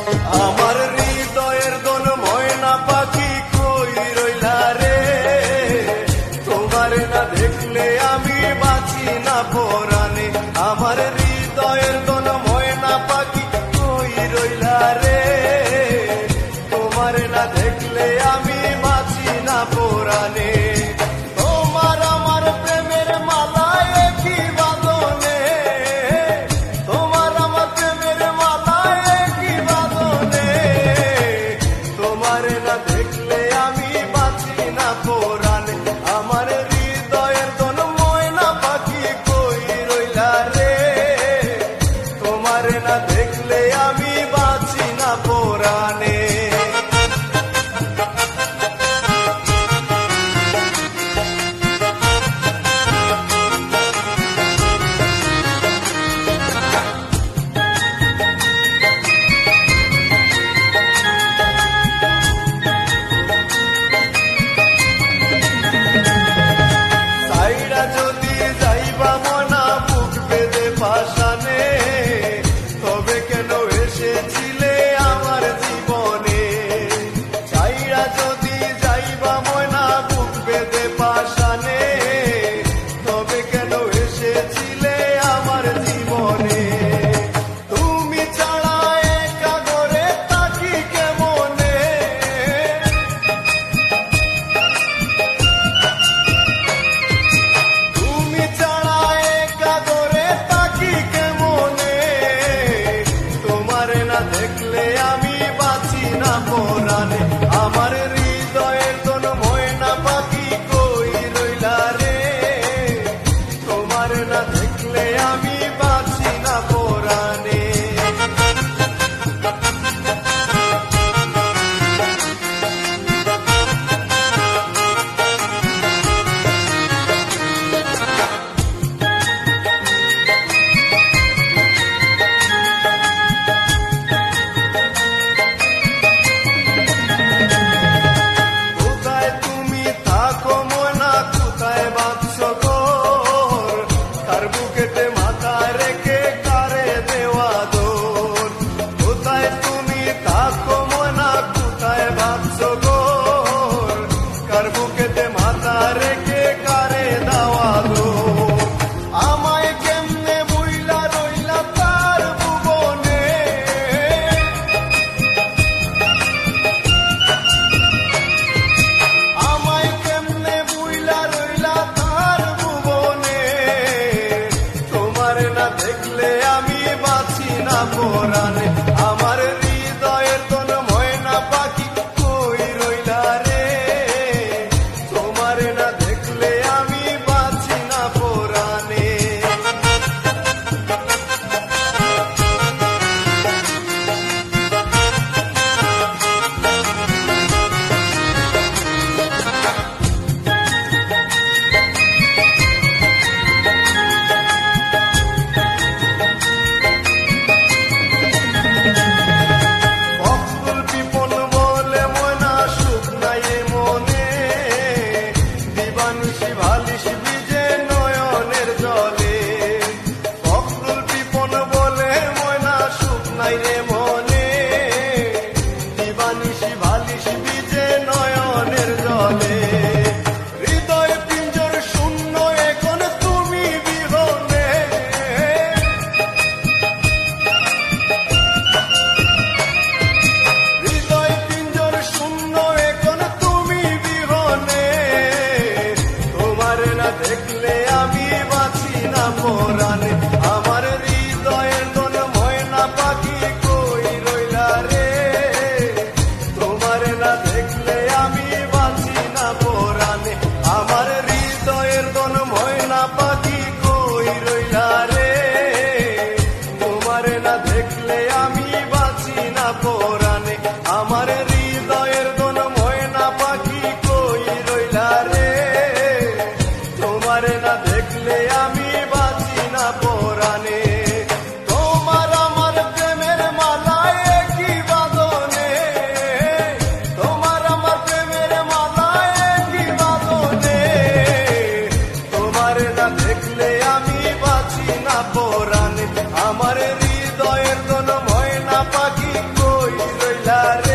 আমার হৃদয়ের দোল ময়না পাখি কই রইলা রে, তোমার না দেখলে আমি বাঁচি না পরাণে। আমার হৃদয়ের দোল ময়না পাখি কই রইলা রে, তোমার না দেখলে আমি বাঁচি না পরাণে। তোমার আমার প্রেমের মালা একই বাঁধনে, তোমার আমার প্রেমের মালা একই বাঁধনে, তোমার না দেখলে আমি বাঁচি না পরাণে। আমার হৃদয়ের দোল ময়না পাখি কই রইলা রে, তোমার না দেখলে আমি বাঁচি না পরাণে। সাইরা যদি যাইবা মনা বুক বেঁধে পাশানে, তবে কেন এসেছিলে আমার জীবনে। সাইরা যদি যাইবা মনা বুক বেঁধে পাশানে, তবে কেন এসেছিলে আমার জীবনে। তুমি ছাড়া একা ঘরে থাকি কেমনে, তুমি ছাড়া একা ঘরে থাকি কেমনে, তোমার না দেখলে আমি বাঁচি না পরাণে। আমার হৃদয়ের দোল ময়না পাখি কই রইলা রে, তোমার না দেখলে আমি বাঁচি না পরাণে। কোথায় তুমি থাকো মনা, কোথায় বাঁধছো ঘর, কার বুকেতে মাথা রেখে কারে দেওয়া দোর। কোথায় তুমি থাকো মনা, কোথায় বাঁধছো ঘর, কার বুকেতে মাথা রেখে কারে দেওয়া দোর। আমায় কেমনে বুইলা রইলা তার ভুবনে, আমায় কেমনে বুইলা রইলা তার ভুবনে, তোমার না দেখলে আমি বাঁচি না পরাণে। আমার হৃদয়ের দোল ময়না পাখি কই রইলা রে, তোমার না দেখলে আমি বাঁচি না পরাণে। রইলা